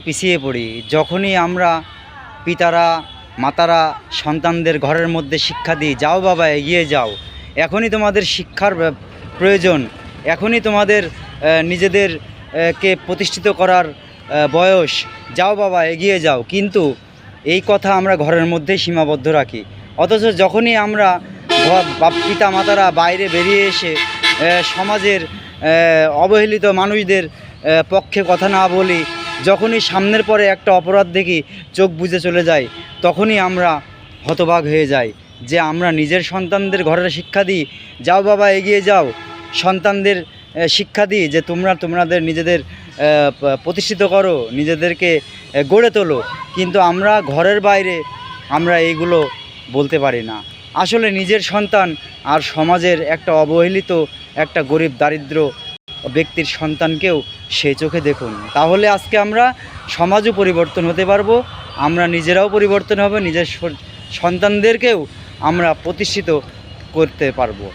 পিছিয়ে পড়ি। যখনই আমরা পিতারা মাতারা সন্তানদের ঘরের মধ্যে শিক্ষা দিই, যাও বাবা এগিয়ে যাও, এখনই তোমাদের শিক্ষার প্রয়োজন, এখনই তোমাদের নিজেদের কে প্রতিষ্ঠিত করার বয়স, যাও বাবা এগিয়ে যাও, কিন্তু এই কথা আমরা ঘরের মধ্যেই সীমাবদ্ধ রাখি। অথচ যখনই আমরা পিতা মাতারা বাইরে বেরিয়ে এসে সমাজের অবহেলিত মানুষদের পক্ষে কথা না বলি, যখনই সামনের পরে একটা অপরাধ দেখি চোখ বুজে চলে যায়, তখনই আমরা হতবাক হয়ে যাই যে আমরা নিজের সন্তানদের ঘরের শিক্ষা দিই, যাও বাবা এগিয়ে যাও, সন্তানদের শিক্ষা দিই যে তোমাদের নিজেদের প্রতিষ্ঠিত করো, নিজেদেরকে গড়ে তোলো, কিন্তু আমরা ঘরের বাইরে আমরা এইগুলো বলতে পারি না। আসলে নিজের সন্তান আর সমাজের একটা অবহেলিত একটা গরিব দারিদ্র ব্যক্তির সন্তানকেও সেই চোখে দেখুন, তাহলে আজকে আমরা সমাজও পরিবর্তন হতে পারবো, আমরা নিজেরাও পরিবর্তন হবে, নিজের সন্তানদেরকেও আমরা প্রতিষ্ঠিত করতে পারবো।